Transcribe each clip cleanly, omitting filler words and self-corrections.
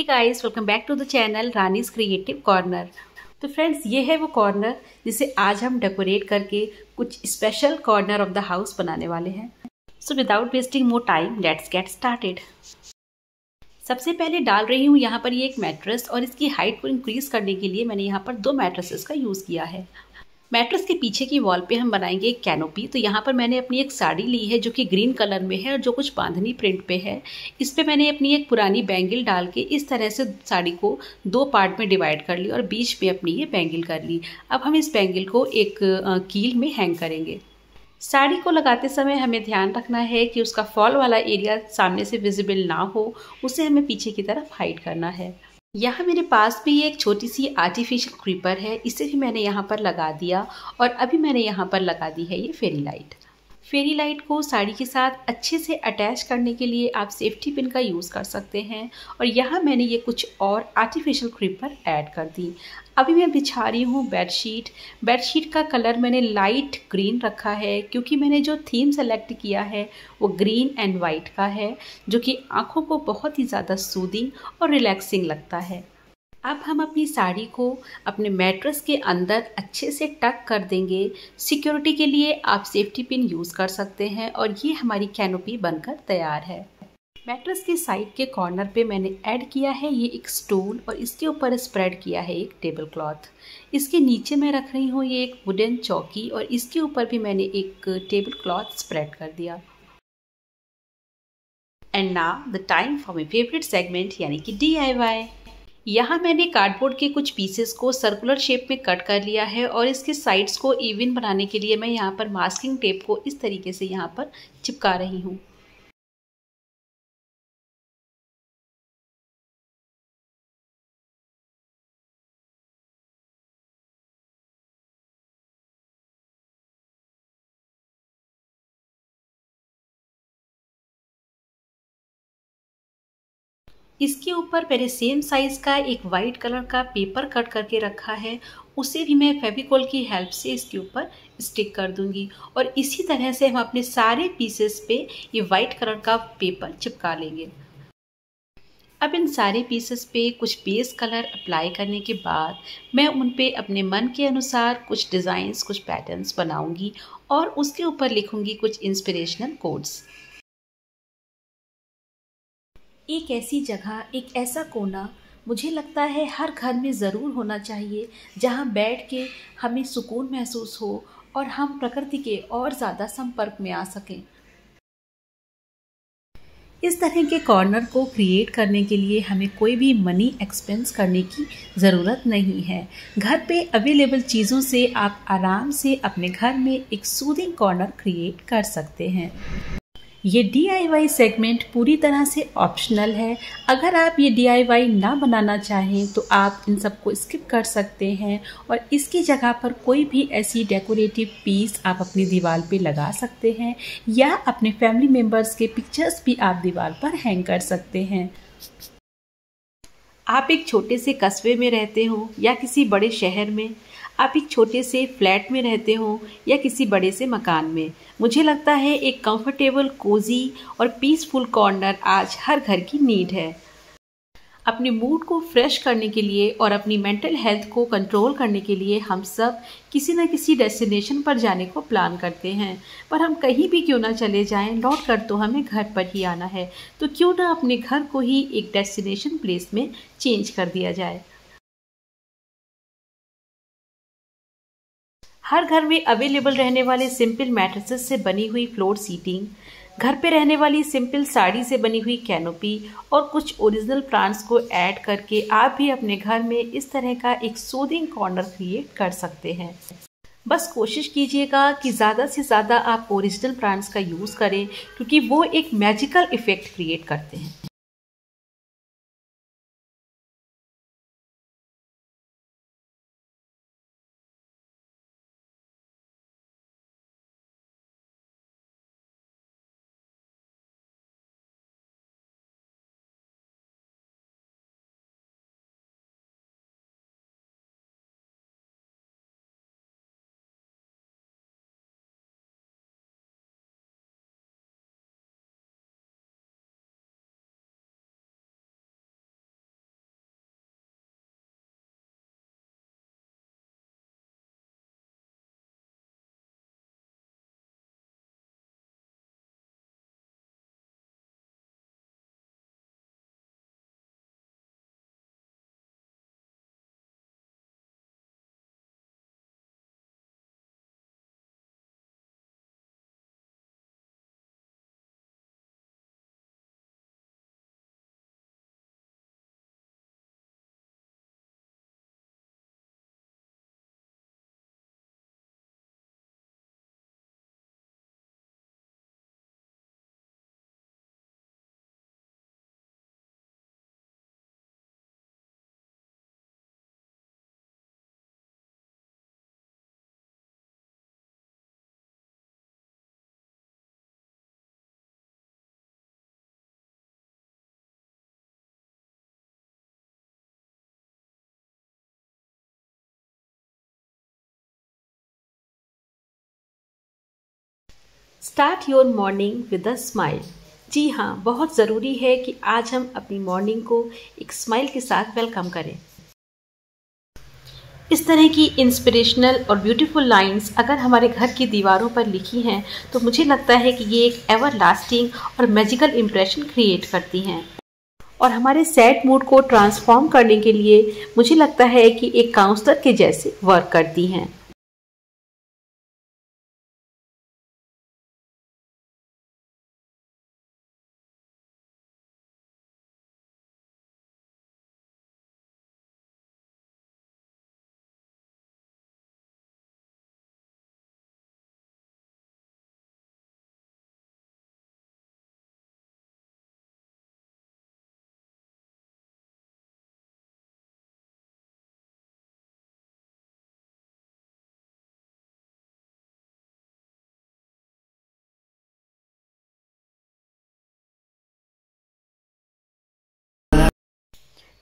Hey guys, welcome back to the channel Rani's creative corner. तो friends, ये है वो कॉर्नर जिसे आज हम डेकोरेट करके कुछ special corner of the house बनाने वाले हैं। So without wasting more time, let's get started. सबसे पहले डाल रही हूँ यहाँ पर ये एक मैट्रेस, और इसकी हाइट को इंक्रीज करने के लिए मैंने यहाँ पर 2 मैट्रेसेस का यूज़ किया है। मैट्रेस के पीछे की वॉल पे हम बनाएंगे एक कैनोपी। तो यहाँ पर मैंने अपनी एक साड़ी ली है जो कि ग्रीन कलर में है और जो कुछ बांधनी प्रिंट पे है। इस पे मैंने अपनी एक पुरानी बैंगल डाल के इस तरह से साड़ी को 2 पार्ट में डिवाइड कर ली और बीच में अपनी ये बैंगल कर ली। अब हम इस बैंगल को एक कील में हैंग करेंगे। साड़ी को लगाते समय हमें ध्यान रखना है कि उसका फॉल वाला एरिया सामने से विजिबल ना हो, उसे हमें पीछे की तरफ हाइड करना है। यहाँ मेरे पास भी एक छोटी सी आर्टिफिशियल क्रीपर है, इसे भी मैंने यहाँ पर लगा दिया। और अभी मैंने यहाँ पर लगा दी है ये फेरी लाइट। फेरी लाइट को साड़ी के साथ अच्छे से अटैच करने के लिए आप सेफ्टी पिन का यूज़ कर सकते हैं। और यहाँ मैंने ये कुछ और आर्टिफिशियल क्रीपर ऐड कर दी। अभी मैं बिछा रही हूँ बेडशीट। बेडशीट का कलर मैंने लाइट ग्रीन रखा है क्योंकि मैंने जो थीम सेलेक्ट किया है वो ग्रीन एंड वाइट का है, जो कि आँखों को बहुत ही ज़्यादा सूदिंग और रिलैक्सिंग लगता है। अब हम अपनी साड़ी को अपने मैट्रेस के अंदर अच्छे से टक कर देंगे। सिक्योरिटी के लिए आप सेफ्टी पिन यूज़ कर सकते हैं और ये हमारी कैनोपी बनकर तैयार है। मैट्रेस के साइड के कॉर्नर पे मैंने ऐड किया है ये एक स्टूल, और इसके ऊपर स्प्रेड किया है एक टेबल क्लॉथ। इसके नीचे मैं रख रही हूँ ये एक वुडन चौकी, और इसके ऊपर भी मैंने एक टेबल क्लॉथ स्प्रेड कर दिया। And now the time for my favourite segment, यानी कि DIY। यहाँ मैंने कार्डबोर्ड के कुछ पीसेस को सर्कुलर शेप में कट कर लिया है, और इसके साइड्स को इवन बनाने के लिए मैं यहाँ पर मास्किंग टेप को इस तरीके से यहाँ पर चिपका रही हूँ। इसके ऊपर मैंने सेम साइज का एक वाइट कलर का पेपर कट करके रखा है, उसे भी मैं फेविकॉल की हेल्प से इसके ऊपर स्टिक कर दूंगी। और इसी तरह से हम अपने सारे पीसेस पे ये वाइट कलर का पेपर चिपका लेंगे। अब इन सारे पीसेस पे कुछ बेस कलर अप्लाई करने के बाद मैं उन पे अपने मन के अनुसार कुछ डिज़ाइंस, कुछ पैटर्न्स बनाऊंगी और उसके ऊपर लिखूंगी कुछ इंस्पिरेशनल कोट्स। एक ऐसी जगह, एक ऐसा कोना मुझे लगता है हर घर में ज़रूर होना चाहिए, जहाँ बैठ के हमें सुकून महसूस हो और हम प्रकृति के और ज़्यादा संपर्क में आ सकें। इस तरह के कॉर्नर को क्रिएट करने के लिए हमें कोई भी मनी एक्सपेंस करने की ज़रूरत नहीं है। घर पे अवेलेबल चीज़ों से आप आराम से अपने घर में एक सूदिंग कॉर्नर क्रिएट कर सकते हैं। ये DIY सेगमेंट पूरी तरह से ऑप्शनल है। अगर आप ये DIY ना बनाना चाहें तो आप इन सबको स्किप कर सकते हैं, और इसकी जगह पर कोई भी ऐसी डेकोरेटिव पीस आप अपनी दीवार पे लगा सकते हैं, या अपने फैमिली मेम्बर्स के पिक्चर्स भी आप दीवार पर हैंग कर सकते हैं। आप एक छोटे से कस्बे में रहते हो या किसी बड़े शहर में, आप एक छोटे से फ्लैट में रहते हो या किसी बड़े से मकान में, मुझे लगता है एक कंफर्टेबल, कोजी और पीसफुल कॉर्नर आज हर घर की नीड है। अपने मूड को फ्रेश करने के लिए और अपनी मेंटल हेल्थ को कंट्रोल करने के लिए हम सब किसी न किसी डेस्टिनेशन पर जाने को प्लान करते हैं, पर हम कहीं भी क्यों ना चले जाएं, लौट कर तो हमें घर पर ही आना है। तो क्यों ना अपने घर को ही एक डेस्टिनेशन प्लेस में चेंज कर दिया जाए। हर घर में अवेलेबल रहने वाले सिंपल मैट्रेसेस से बनी हुई फ्लोर सीटिंग, घर पे रहने वाली सिंपल साड़ी से बनी हुई कैनोपी और कुछ ओरिजिनल प्लांट्स को ऐड करके आप भी अपने घर में इस तरह का एक सूदिंग कॉर्नर क्रिएट कर सकते हैं। बस कोशिश कीजिएगा कि ज़्यादा से ज़्यादा आप ओरिजिनल प्लांट्स का यूज़ करें, क्योंकि वो एक मैजिकल इफ़ेक्ट क्रिएट करते हैं। Start your morning with a smile. जी हाँ, बहुत ज़रूरी है कि आज हम अपनी मॉर्निंग को एक स्माइल के साथ वेलकम करें। इस तरह की इंस्पिरेशनल और ब्यूटीफुल लाइंस अगर हमारे घर की दीवारों पर लिखी हैं तो मुझे लगता है कि ये एक एवर लास्टिंग और मैजिकल इम्प्रेशन क्रिएट करती हैं और हमारे सैड मूड को ट्रांसफॉर्म करने के लिए मुझे लगता है कि एक काउंसलर के जैसे वर्क करती हैं।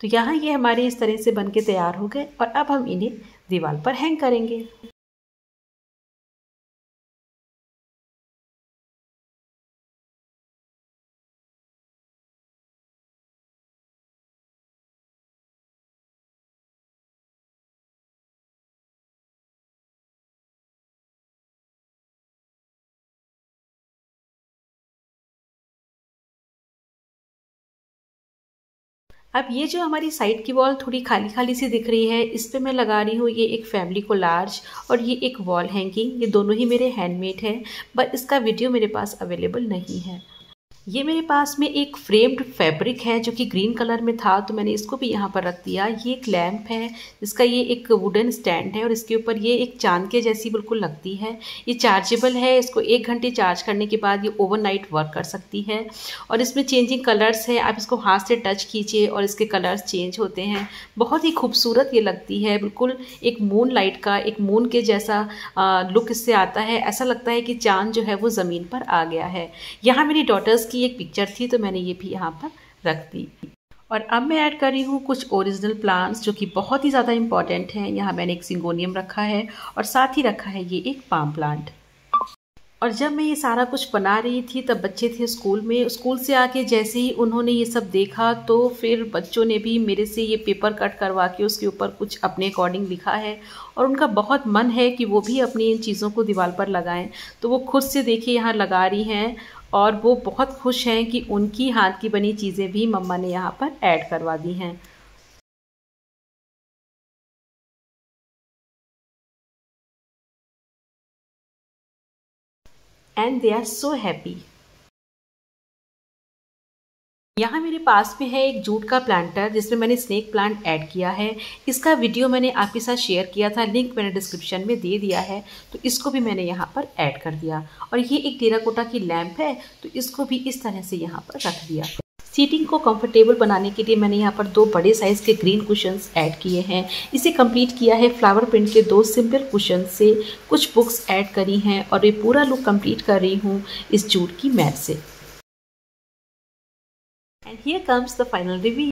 तो यहाँ ये हमारे इस तरह से बनके तैयार हो गए और अब हम इन्हें दीवार पर हैंग करेंगे। अब ये जो हमारी साइड की वॉल थोड़ी खाली खाली सी दिख रही है, इस पे मैं लगा रही हूँ ये एक फैमिली कोलाज और ये एक वॉल हैंगिंग। ये दोनों ही मेरे हैंडमेड है, बट इसका वीडियो मेरे पास अवेलेबल नहीं है। ये मेरे पास में एक फ्रेम्ड फैब्रिक है जो कि ग्रीन कलर में था, तो मैंने इसको भी यहाँ पर रख दिया। ये एक लैम्प है जिसका ये एक वुडन स्टैंड है और इसके ऊपर ये एक चांद के जैसी बिल्कुल लगती है। ये चार्जेबल है, इसको 1 घंटे चार्ज करने के बाद ये ओवरनाइट वर्क कर सकती है। और इसमें चेंजिंग कलर्स है, आप इसको हाथ से टच कीजिए और इसके कलर्स चेंज होते हैं। बहुत ही खूबसूरत ये लगती है, बिल्कुल एक मून लाइट का, एक मून के जैसा लुक इससे आता है। ऐसा लगता है कि चांद जो है वो ज़मीन पर आ गया है। यहाँ मेरी डॉटर्स की एक पिक्चर थी तो मैंने ये भी यहाँ पर रख दी। और अब मैं ऐड कर रही हूँ कुछ ओरिजिनल प्लांट्स जो कि बहुत ही ज़्यादा इंपॉर्टेंट हैं। यहाँ मैंने एक सिंगोनियम रखा है और साथ ही रखा है ये एक पाम प्लांट। और जब मैं ये सारा कुछ बना रही थी तब बच्चे थे स्कूल में। स्कूल से आके जैसे ही उन्होंने ये सब देखा तो फिर बच्चों ने भी मेरे से ये पेपर कट करवा के उसके ऊपर कुछ अपने अकॉर्डिंग लिखा है और उनका बहुत मन है कि वो भी अपनी इन चीज़ों को दीवार पर लगाएं। तो वो खुद से देखिए यहाँ लगा रही हैं और वो बहुत खुश हैं कि उनकी हाथ की बनी चीज़ें भी मम्मा ने यहाँ पर ऐड करवा दी हैं। And they are so happy. यहाँ मेरे पास में है एक जूट का प्लांटर जिसमें मैंने स्नेक प्लांट ऐड किया है। इसका वीडियो मैंने आपके साथ शेयर किया था, लिंक मैंने डिस्क्रिप्शन में दे दिया है, तो इसको भी मैंने यहाँ पर ऐड कर दिया। और ये एक टेराकोटा की लैंप है तो इसको भी इस तरह से यहाँ पर रख दिया। सीटिंग को कंफर्टेबल बनाने के लिए मैंने यहाँ पर 2 बड़े साइज़ के ग्रीन कुशन्स ऐड किए हैं। इसे कंप्लीट किया है फ्लावर प्रिंट के 2 सिंपल कुशन से। कुछ बुक्स ऐड करी हैं और ये पूरा लुक कंप्लीट कर रही हूँ इस जूट की मैट से। And here comes the final review.